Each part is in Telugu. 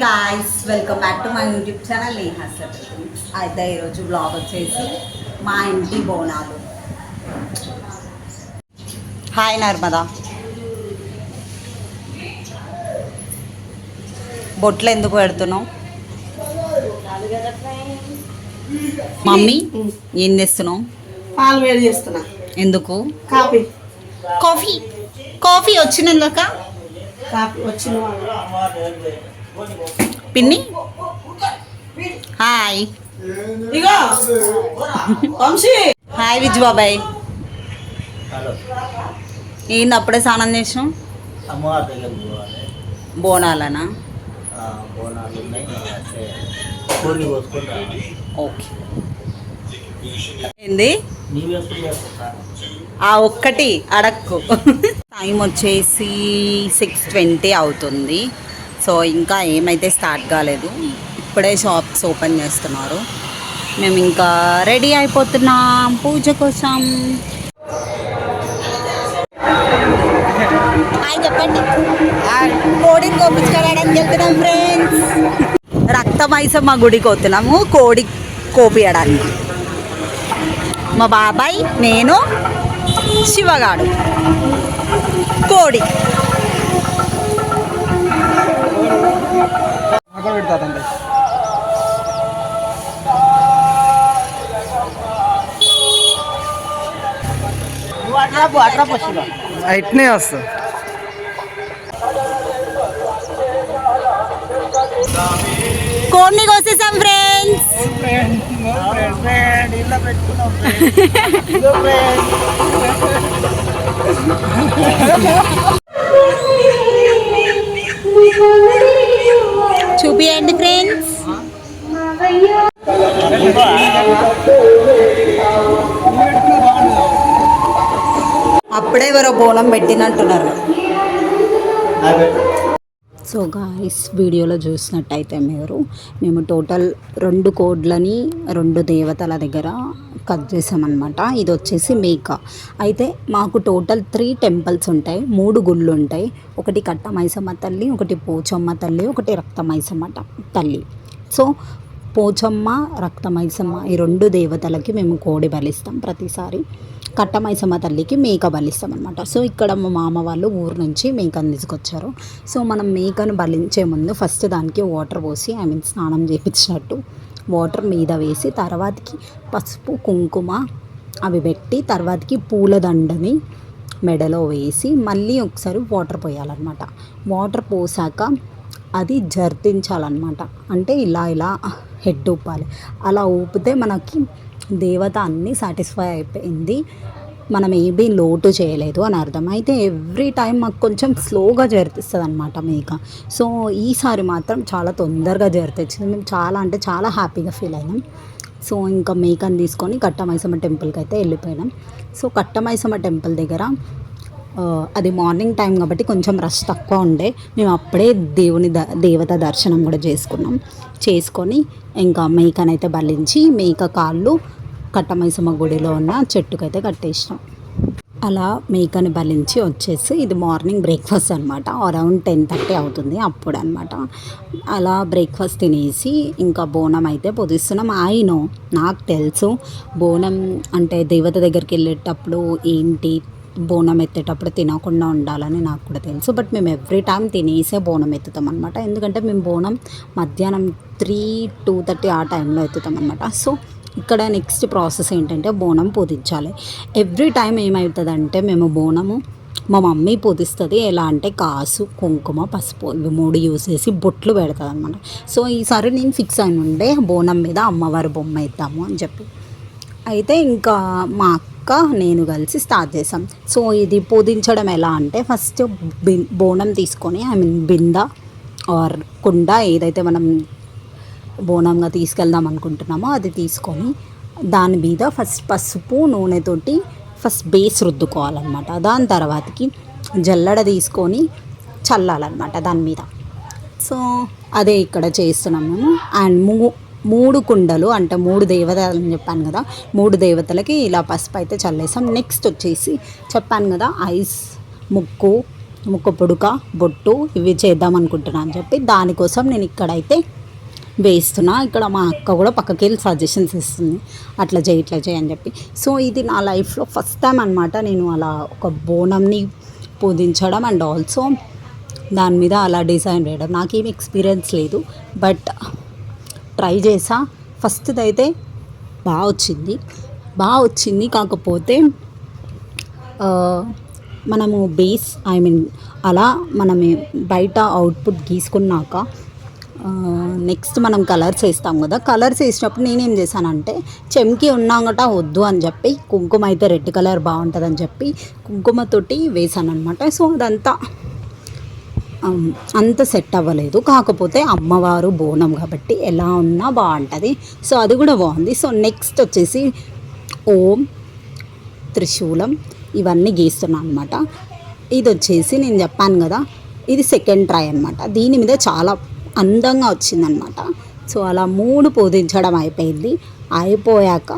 Guys, welcome back to my YouTube channel Neha settle. అయితే ఈరోజు బ్లాగ్ వచ్చేసి మా ఇంటి బోనాలు. హాయ్ నర్మదా, బొట్లు ఎందుకు పెడుతున్నావు? మమ్మీ ఏం చేస్తున్నావు? పాలు వేడి చేస్తున్నా. ఎందుకు? కాఫీ కాఫీ కాఫీ వచ్చినందుక కాఫీ వచ్చిన పిన్ని హాయ్. ఇగో వంశీ హాయ్ విజ్ బాబాయ్. ఏంది అప్పుడే స్నానం చేసినాం? అమ్మవారి దగ్గరికి పోవాలి. బోనాలనా? బోనాలు ఉన్నాయి, కోడిని కోసుకొని రావాలి. ఓకే. ఏంది నీవెప్పుడు చేస్తా? ఆ ఒక్కటి అడక్కు. టైం వచ్చేసి 6:20 అవుతుంది. సో ఇంకా ఏమైతే స్టార్ట్ కాలేదు, ఇప్పుడే షాప్స్ ఓపెన్ చేస్తున్నారు. మేము ఇంకా రెడీ అయిపోతున్నాం పూజ కోసం. హాయ్ చెప్పండి. కోడిని కోపించుకోవడానికి వెళ్తున్నాం ఫ్రెండ్స్. రక్తమైసమ్మ గుడికి వస్తున్నాము కోడి కోపియడానికి. మా బాబాయ్, నేను, శివగాడు, కోడి. ఇట్నే వస్తా. కోడిని కోసేసాం ఫ్రెండ్స్. చూపియండి ఫ్రెండ్స్. అప్పుడే ఎవరో బోనం పెట్టినట్టున్నారు. సో గాయ్స్, వీడియోలో చూసినట్టయితే మేము టోటల్ 2 కోడ్లని 2 దేవతల దగ్గర కట్ చేసామన్నమాట. ఇది వచ్చేసి మేక. అయితే మాకు టోటల్ 3 టెంపుల్స్ ఉంటాయి, 3 గుళ్ళు ఉంటాయి. ఒకటి కట్టమైసమ్మ తల్లి, ఒకటి పోచమ్మ తల్లి, ఒకటి రక్తమైసమ్మ తల్లి. సో పోచమ్మ, రక్తమైసమ్మ ఈ 2 దేవతలకి మేము కోడి బలిస్తాం ప్రతిసారి. కట్టమైసమ్మ తల్లికి మేక బలిస్తాం అనమాట. సో ఇక్కడ మా మామ వాళ్ళు ఊరు నుంచి మేకను తీసుకొచ్చారు. సో మనం మేకను బలించే ముందు ఫస్ట్ దానికి వాటర్ పోసి స్నానం చేయించినట్టు వాటర్ మీద వేసి, తర్వాతకి పసుపు కుంకుమ అవి పెట్టి, తర్వాతకి పూలదండని మెడలో వేసి మళ్ళీ ఒకసారి వాటర్ పోయాలన్నమాట. వాటర్ పోసాక అది జర్తించాలన్నమాట. అంటే ఇలా హెడ్ ఊపాలి. అలా ఊపితే మనకి దేవత అన్నీ సాటిస్ఫై అయిపోయింది, మనం ఏమీ లోటు చేయలేదు అని అర్థం. అయితే ఎవ్రీ టైం మాకు కొంచెం స్లోగా జరిపిస్తుంది అనమాట మేక. సో ఈసారి మాత్రం చాలా తొందరగా జరిపించింది. మేము చాలా అంటే చాలా హ్యాపీగా ఫీల్ అయినాం. సో ఇంకా మేకని తీసుకొని కట్టమైసమ్మ టెంపుల్కి అయితే వెళ్ళిపోయినాం. సో కట్టమైసమ్మ టెంపుల్ దగ్గర అది మార్నింగ్ టైం కాబట్టి కొంచెం రష్ తక్కువ ఉండే. మేము అప్పుడే దేవత దర్శనం కూడా చేసుకొని ఇంకా మేకనైతే బలించి మేక కాళ్ళు కట్టమైసమ్మ గుడిలో ఉన్న చెట్టుకైతే కట్టేసినాం. అలా మేకని బలించి వచ్చేసి ఇది మార్నింగ్ బ్రేక్ఫాస్ట్ అనమాట. అరౌండ్ 10:30 అవుతుంది అప్పుడు అనమాట. అలా బ్రేక్ఫాస్ట్ తినేసి ఇంకా బోనం అయితే పొదిస్తున్నాం. నాకు తెలుసు బోనం అంటే దేవత దగ్గరికి వెళ్ళేటప్పుడు ఏంటి, బోనం ఎత్తేటప్పుడు తినకుండా ఉండాలని నాకు కూడా తెలుసు. బట్ మేము ఎవ్రీ టైం తినేసే బోనం ఎత్తుతాం అనమాట. ఎందుకంటే మేము బోనం మధ్యాహ్నం 3-2:30 ఆ టైంలో ఎత్తుతాం అనమాట. సో ఇక్కడ నెక్స్ట్ ప్రాసెస్ ఏంటంటే బోనం పూజించాలి. ఎవ్రీ టైం ఏమవుతుందంటే మేము బోనము మా మమ్మీ పూజిస్తుంది. ఎలా అంటే కాసు, కుంకుమ, పసుపు ఇవి 3 యూజ్ చేసి బొట్లు పెడుతుంది అనమాట. సో ఈసారి నేను ఫిక్స్ అయిన ఉండే బోనం మీద అమ్మవారి బొమ్మ ఇద్దాము అని చెప్పి. అయితే ఇంకా మా అక్క నేను కలిసి స్టార్ట్ చేసాం. సో ఇది పూజించడం ఎలా అంటే ఫస్ట్ బోనం తీసుకొని బింద ఆర్ కుండ ఏదైతే మనం బోనంగా తీసుకెళ్దాం అనుకుంటున్నామో అది తీసుకొని దాని మీద ఫస్ట్ పసుపు నూనెతోటి ఫస్ట్ బేస్ రుద్దుకోవాలన్నమాట. దాని తర్వాతకి జల్లెడ తీసుకొని చల్లాలన్నమాట దాని మీద. సో అదే ఇక్కడ చేస్తున్నాం మేము. అండ్ 3 కుండలు అంటే 3 దేవతలు అని చెప్పాను కదా, 3 దేవతలకి ఇలా పసుపు అయితే చల్లేసాం. నెక్స్ట్ వచ్చేసి చెప్పాను కదా ఐస్, ముక్కు, ముక్క పుడక బొట్టు ఇవి చేద్దాం అనుకుంటున్నా అని చెప్పి దానికోసం నేను ఇక్కడైతే వేస్తున్నా. ఇక్కడ మా అక్క కూడా పక్కకి వెళ్ళి సజెషన్స్ ఇస్తుంది, అట్లా చేయి ఇట్లా చేయి అని చెప్పి. సో ఇది నా లైఫ్లో ఫస్ట్ టైం అనమాట నేను అలా ఒక బోనంని పూజించడం అండ్ ఆల్సో దాని మీద అలా డిజైన్ వేయడం. నాకేం ఎక్స్పీరియన్స్ లేదు, బట్ ట్రై చేసా. ఫస్ట్ది అయితే బాగా వచ్చింది. కాకపోతే మనము బేస్ అలా మనం బయట అవుట్పుట్ గీసుకున్నాక నెక్స్ట్ మనం కలర్స్ వేస్తాం కదా. కలర్స్ వేసినప్పుడు నేనేం చేశానంటే చెమ్కి ఉన్నాగట వద్దు అని చెప్పి కుంకుమ అయితే రెడ్ కలర్ బాగుంటుందని చెప్పి కుంకుమతోటి వేసాను అనమాట. సో అదంతా అంత సెట్ అవ్వలేదు. కాకపోతే అమ్మవారు బోనం కాబట్టి ఎలా ఉన్నా బాగుంటుంది. సో అది కూడా బాగుంది. సో నెక్స్ట్ వచ్చేసి ఓం, త్రిశూలం ఇవన్నీ గీస్తున్నాను అనమాట. ఇది వచ్చేసి నేను చెప్పాను కదా, ఇది సెకండ్ ట్రై అనమాట. దీని మీద చాలా అందంగా వచ్చిందనమాట. సో అలా 3 పూజించడం అయిపోయాక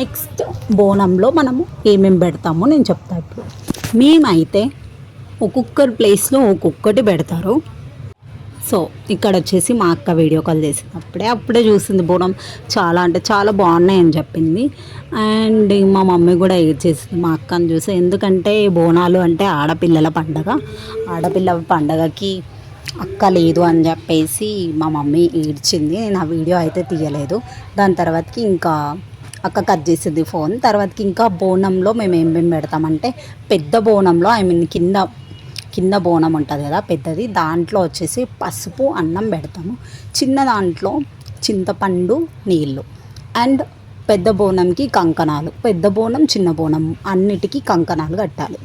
నెక్స్ట్ బోనంలో మనము ఏమేమి పెడతామో నేను చెప్తాను. ఇప్పుడు మేమైతే ఒక్కొక్కరి ప్లేస్లో ఒక్కొక్కటి పెడతారు. సో ఇక్కడ వచ్చేసి మా అక్క వీడియో కాల్ చేసినప్పుడే అప్పుడే చూసింది బోనం. చాలా అంటే చాలా బాగున్నాయని చెప్పింది. అండ్ మా మమ్మీ కూడా ఏడ్చేసింది మా అక్కని చూసి. ఎందుకంటే బోనాలు అంటే ఆడపిల్లల పండగకి అక్క లేదు అని చెప్పేసి మా మమ్మీ ఏడ్చింది. నేను ఆ వీడియో అయితే తీయలేదు. దాని తర్వాతకి ఇంకా అక్క కట్ చేసింది ఫోన్. తర్వాతకి ఇంకా బోనంలో మేము ఏమేమి పెడతామంటే పెద్ద బోనంలో కింద బోనం ఉంటుంది కదా పెద్దది, దాంట్లో వచ్చేసి పసుపు అన్నం పెడతాము. చిన్న దాంట్లో చింతపండు నీళ్ళు అండ్ పెద్ద బోనంకి కంకణాలు. పెద్ద బోనం చిన్న బోనం అన్నిటికీ కంకణాలు కట్టాలి.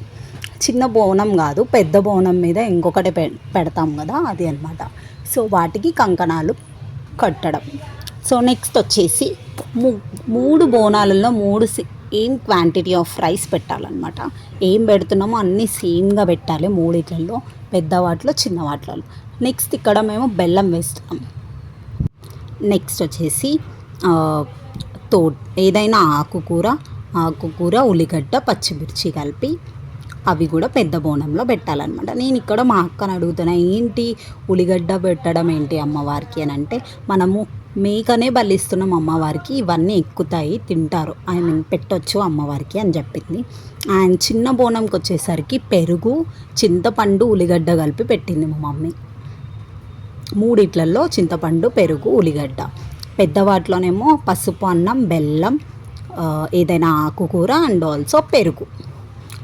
చిన్న బోనం కాదు, పెద్ద బోనం మీద ఇంకొకటి పెడతాం కదా అది అన్నమాట. సో వాటికి కంకణాలు కట్టడం. సో నెక్స్ట్ వచ్చేసి 3 బోనాలలో 3 సేమ్ క్వాంటిటీ ఆఫ్ రైస్ పెట్టాలన్నమాట. ఏం పెడుతున్నామో అన్నీ సేమ్గా పెట్టాలి 3 పెద్ద వాటిలో చిన్న వాటిలో. నెక్స్ట్ ఇక్కడ మేము బెల్లం వేస్తున్నాం. నెక్స్ట్ వచ్చేసి ఏదైనా ఆకుకూర ఉల్లిగడ్డ పచ్చిమిర్చి కలిపి అవి కూడా పెద్ద బోనంలో పెట్టాలన్నమాట. నేను ఇక్కడ మా అక్కని అడుగుతున్నా, ఏంటి ఉల్లిగడ్డ పెట్టడం ఏంటి అమ్మవారికి అని అంటే, మనము మేకనే బలిస్తున్నాం అమ్మవారికి, ఇవన్నీ ఎక్కుతాయి తింటారు, పెట్టొచ్చు అమ్మవారికి అని చెప్పింది. అండ్ చిన్న బోనంకి వచ్చేసరికి పెరుగు చింతపండు ఉల్లిగడ్డ కలిపి పెట్టింది మా మమ్మీ. 3 చింతపండు పెరుగు ఉల్లిగడ్డ, పెద్ద వాటిలోనేమో పసుపు అన్నం బెల్లం ఏదైనా ఆకుకూర అండ్ ఆల్సో పెరుగు,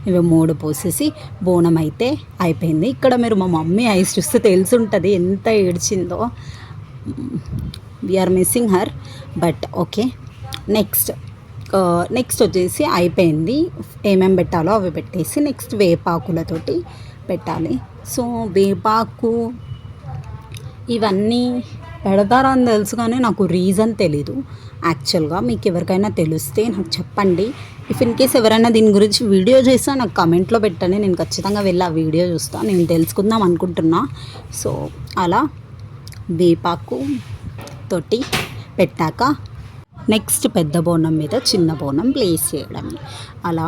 ఇవి 3 పోసేసి బోనం అయితే అయిపోయింది. ఇక్కడ మీరు మా మమ్మీ ఐస్ చూస్తే తెలుసుంటుంది ఎంత ఏడ్చిందో. We're missing her, but okay. Next వచ్చేసి అయిపోయింది. ఏమేమి పెట్టాలో అవి పెట్టేసి నెక్స్ట్ వేపాకులతోటి పెట్టాలి. సో వేపాకు ఇవన్నీ పెడతారని తెలుసు కానీ నాకు రీజన్ తెలీదు యాక్చువల్గా. మీకు ఎవరికైనా తెలిస్తే నాకు చెప్పండి. ఇఫ్ ఇన్ కేస్ ఎవరైనా దీని గురించి వీడియో చేస్తే నాకు కమెంట్లో పెట్టండి, నేను ఖచ్చితంగా వెళ్ళి ఆ వీడియో చూస్తాను, నేను తెలుసుకుందాం అనుకుంటున్నా. సో అలా వేపాకు తోటి పెట్టాక నెక్స్ట్ పెద్ద బోనం మీద చిన్న బోనం ప్లేస్ చేయడం. అలా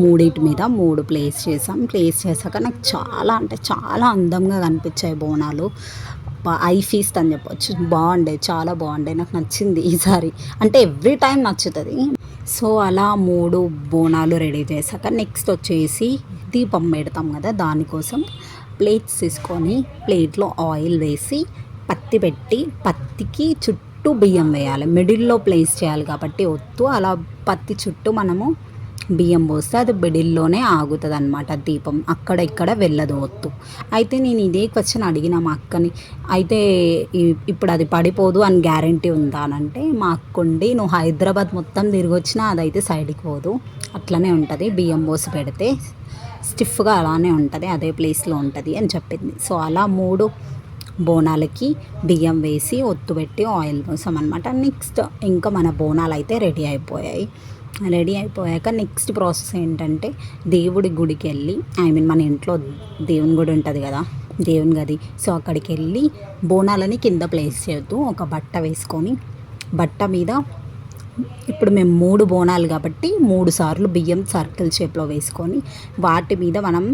3 మీద 3 ప్లేస్ చేశాక నాకు చాలా అంటే చాలా అందంగా కనిపించాయి బోనాలు. ఐ ఫీస్ట్ అని చెప్పొచ్చు, బాగుండే, చాలా బాగుండే, నాకు నచ్చింది ఈసారి. అంటే ఎవ్రీ టైం నచ్చుతుంది. సో అలా 3 బోనాలు రెడీ చేశాక నెక్స్ట్ వచ్చేసి దీపం పెడతాం కదా, దానికోసం ప్లేట్స్ తీసుకొని ప్లేట్లో ఆయిల్ వేసి పత్తి పెట్టి పత్తికి చుట్టూ బియ్యం వేయాలి. మిడిల్లో ప్లేస్ చేయాలి కాబట్టి ఒత్తు అలా పత్తి చుట్టూ మనము బియ్యం పోస్తే అది మిడిల్లోనే ఆగుతుంది అనమాట దీపం, అక్కడ ఇక్కడ వెళ్ళదు ఒత్తు. అయితే నేను ఇదే క్వశ్చన్ అడిగిన మా అక్కని, అయితే ఇప్పుడు అది పడిపోదు అని గ్యారంటీ ఉందా అని అంటే, మా అక్కండి నువ్వు హైదరాబాద్ మొత్తం తిరిగి వచ్చినా అదైతే సైడ్కి పోదు, అట్లనే ఉంటుంది, బియ్యం పోసి పెడితే స్టిఫ్గా అలానే ఉంటుంది, అదే ప్లేస్లో ఉంటుంది అని చెప్పింది. సో అలా 3 బోనాలకి బియ్యం వేసి ఒత్తు పెట్టి ఆయిల్ పోసాం అనమాట. నెక్స్ట్ ఇంకా మన బోనాలు అయితే రెడీ అయిపోయాక నెక్స్ట్ ప్రాసెస్ ఏంటంటే దేవుడి గుడికి వెళ్ళి, మన ఇంట్లో దేవుని గుడి ఉంటుంది కదా, దేవుని గది. సో అక్కడికి వెళ్ళి బోనాలని కింద ప్లేస్ చేస్తూ ఒక బట్ట వేసుకొని, బట్ట మీద ఇప్పుడు మేము 3 బోనాలు కాబట్టి 3 సార్లు బియ్యం సర్కిల్ షేప్లో వేసుకొని వాటి మీద మనం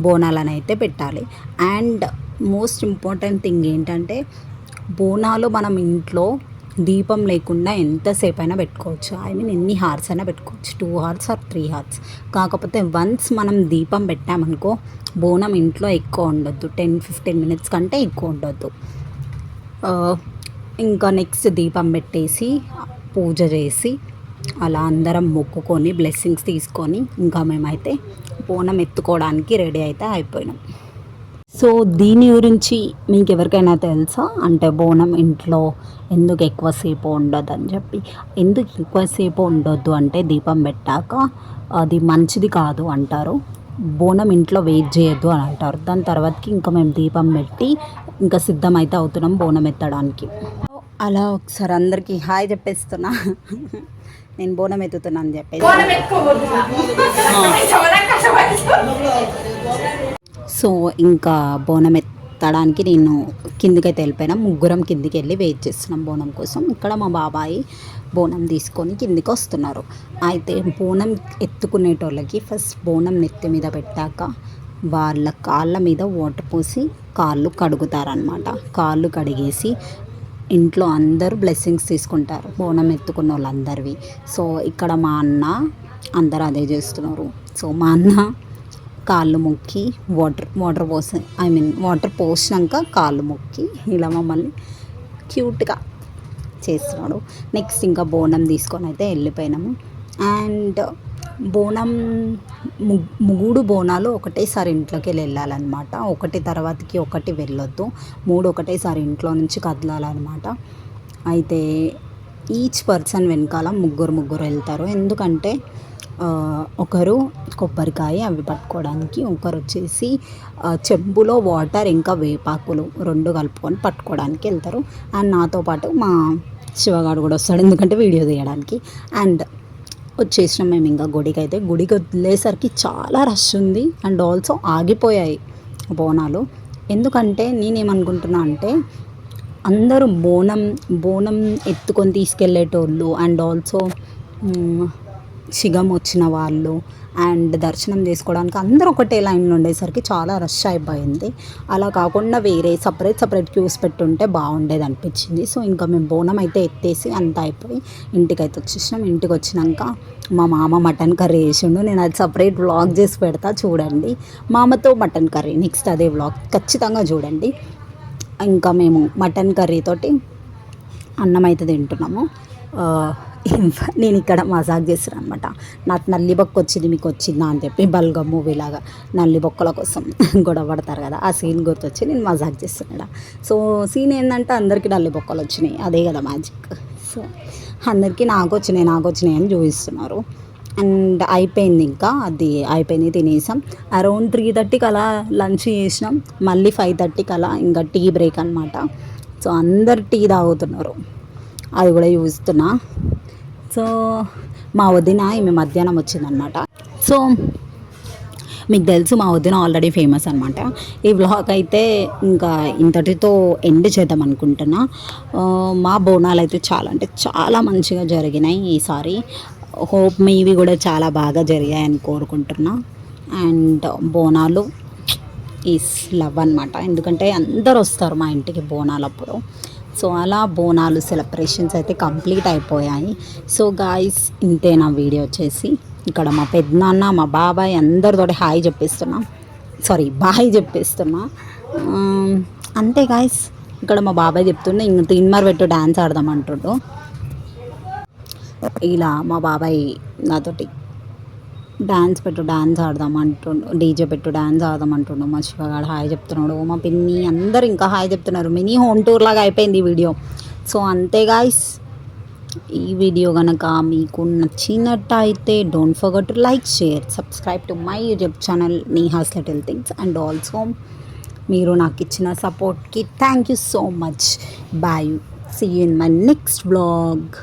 బోనాలను అయితే పెట్టాలి. అండ్ మోస్ట్ ఇంపార్టెంట్ థింగ్ ఏంటంటే బోనాలు మనం ఇంట్లో దీపం లేకుండా ఎంతసేపు అయినా పెట్టుకోవచ్చు. ఐ మీన్ ఎన్ని హార్స్ అయినా పెట్టుకోవచ్చు, 2 hours ఆర్ 3 hours. కాకపోతే వన్స్ మనం దీపం పెట్టామనుకో బోనం ఇంట్లో ఎక్కువ ఉండొద్దు, 10-15 minutes కంటే ఎక్కువ ఉండొద్దు. ఇంకా నెక్స్ట్ దీపం పెట్టేసి పూజ చేసి అలా అందరం మొక్కుకొని బ్లెస్సింగ్స్ తీసుకొని ఇంకా మేమైతే బోనం ఎత్తుకోవడానికి రెడీ అయితే అయిపోయినాం. సో దీని గురించి మీకు ఎవరికైనా తెలుసా? అంటే బోనం ఇంట్లో ఎందుకు ఎక్కువసేపు ఉండదు అని చెప్పి. ఎందుకు ఎక్కువసేపు ఉండొద్దు అంటే దీపం పెట్టాక అది మంచిది కాదు అంటారు. బోనం ఇంట్లో వెయిట్ చేయొద్దు అని అంటారు. దాని తర్వాతకి ఇంకా మేము దీపం పెట్టి ఇంకా సిద్ధమైతే అవుతున్నాం బోనం ఎత్తడానికి. అలా ఒకసారి అందరికీ హాయ్ చెప్పేస్తున్నా. నేను బోనం ఎత్తుతున్నా అని చెప్పేసి. సో ఇంకా బోనం ఎత్తడానికి నేను కిందికైతే వెళ్ళిపోయినా. ముగ్గురం కిందికి వెళ్ళి వెయిట్ చేస్తున్నాం బోనం కోసం. ఇక్కడ మా బాబాయి బోనం తీసుకొని కిందికి వస్తున్నారు. అయితే బోనం ఎత్తుకునేటోళ్ళకి ఫస్ట్ బోనం నెత్తి మీద పెట్టాక వాళ్ళ కాళ్ళ మీద వాటర్ పోసి కాళ్ళు కడుగుతారనమాట. కాళ్ళు కడిగేసి ఇంట్లో అందరూ బ్లెస్సింగ్స్ తీసుకుంటారు బోనం ఎత్తుకున్న వాళ్ళందరివి. సో ఇక్కడ మా అన్న అందరూ అదే చేస్తున్నారు. సో మా అన్న కాళ్ళు మొక్కి వాటర్ పోసినాక కాళ్ళు మొక్కి ఇలా మమ్మల్ని క్యూట్గా చేస్తున్నాడు. నెక్స్ట్ ఇంకా బోనం తీసుకొని అయితే వెళ్ళిపోయినాము. అండ్ బోనం 3 బోనాలు ఒకటేసారి ఇంట్లోకి వెళ్ళాలన్నమాట. ఒకటి తర్వాతకి ఒకటి వెళ్ళొద్దు, 3 ఒకటేసారి ఇంట్లో నుంచి కదలాలన్నమాట. అయితే ఈచ్ పర్సన్ వెనకాల ముగ్గురు వెళ్తారు. ఎందుకంటే ఒకరు కొబ్బరికాయ అవి పట్టుకోవడానికి, ఒకరు వచ్చేసి చెంబులో వాటర్ ఇంకా వేపాకులు 2 కలుపుకొని పట్టుకోవడానికి వెళ్తారు. అండ్ నాతో పాటు మా శివగాడు కూడా వస్తాడు, ఎందుకంటే వీడియో తీయడానికి. అండ్ వచ్చేసినాం మేము ఇంకా గుడికి వదిలేసరికి చాలా రష్ ఉంది. అండ్ ఆల్సో ఆగిపోయాయి బోనాలు. ఎందుకంటే నేనేమనుకుంటున్నా అంటే అందరూ బోనం ఎత్తుకొని తీసుకెళ్ళేటోళ్ళు అండ్ ఆల్సో శిగం వచ్చిన వాళ్ళు అండ్ దర్శనం చేసుకోవడానికి అందరూ ఒకటే లైన్లో ఉండేసరికి చాలా రష్ అయిపోయింది. అలా కాకుండా వేరే సపరేట్ క్యూస్ పెట్టుంటే బాగుండేది అనిపించింది. సో ఇంకా మేము బోనం అయితే ఎత్తేసి అంతా అయిపోయి ఇంటికైతే వచ్చేసినాం. ఇంటికి వచ్చినాక మా మామ మటన్ కర్రీ వేసిండు. నేను అది సపరేట్ వ్లాగ్ చేసి పెడతా, చూడండి. మామతో మటన్ కర్రీ నెక్స్ట్ అదే వ్లాగ్ ఖచ్చితంగా చూడండి. ఇంకా మేము మటన్ కర్రీతోటి అన్నం అయితే తింటున్నాము. నేను ఇక్కడ మజాక్ చేస్తున్నాను అనమాట. నాకు నల్లి బొక్క వచ్చింది, మీకు వచ్చిందా అని చెప్పి బల్గం మూవీలాగా నల్లి బొక్కల కోసం గొడవ పడతారు కదా, ఆ సీన్ గుర్తొచ్చి నేను మజాక్ చేస్తున్నాడు. సో సీన్ ఏంటంటే అందరికీ నల్లి బొక్కలు వచ్చినాయి, అదే కదా మ్యాజిక్. సో అందరికీ నాకు వచ్చినాయి అని చూపిస్తున్నారు. అండ్ అయిపోయింది, ఇంకా అది అయిపోయింది, తినేసాం. అరౌండ్ 3:30కి అలా లంచ్ చేసినాం. మళ్ళీ 5:30కి అలా ఇంకా టీ బ్రేక్ అనమాట. సో అందరు టీ తాగుతున్నారు, అది కూడా చూస్తున్నా. సో మా వదిన ఈమె మధ్యాహ్నం వచ్చిందనమాట. సో మీకు తెలుసు మా వదిన ఆల్రెడీ ఫేమస్ అనమాట. ఈ వ్లాగ్ అయితే ఇంకా ఇంతటితో ఎండ్ చేద్దాం అనుకుంటున్నా. మా బోనాలు అయితే చాలా మంచిగా జరిగినాయి ఈసారి. హోప్ మీవి కూడా చాలా బాగా జరిగాయని కోరుకుంటున్నా. అండ్ బోనాలు ఈస్ లవ్ అనమాట, ఎందుకంటే అందరు వస్తారు మా ఇంటికి బోనాలప్పుడు. సో అలా బోనాలు సెలబ్రేషన్స్ అయితే కంప్లీట్ అయిపోయాయి. సో గాయ్స్ ఇంతే నా వీడియో వచ్చేసి. ఇక్కడ మా పెద్దనాన్న మా బాబాయ్ అందరితోటి బాయ్ చెప్పేస్తున్నా. అంతే గాయ్స్. ఇక్కడ మా బాబాయ్ చెప్తుండే ఇంక తీన్మార్ పెట్టు డ్యాన్స్ ఆడదామంటుండు. ఇలా మా బాబాయ్ నాతోటి డ్యాన్స్ ఆడదామంటుండు, డీజే పెట్టు డ్యాన్స్ ఆడదామంటుండు. మా శివగాడు హాయ్ చెప్తున్నాడు, మా పిన్ని అందరు ఇంకా హాయ్ చెప్తున్నారు. మినీ హోమ్ టూర్ లాగా అయిపోయింది ఈ వీడియో. సో అంతే గాయ్స్. ఈ వీడియో కనుక మీకు నచ్చినట్టయితే don't forget to like, share, subscribe to my YouTube channel Neha's little things. And also మీరు నాకు ఇచ్చిన సపోర్ట్కి thank you so much. Bye. See you in my next vlog.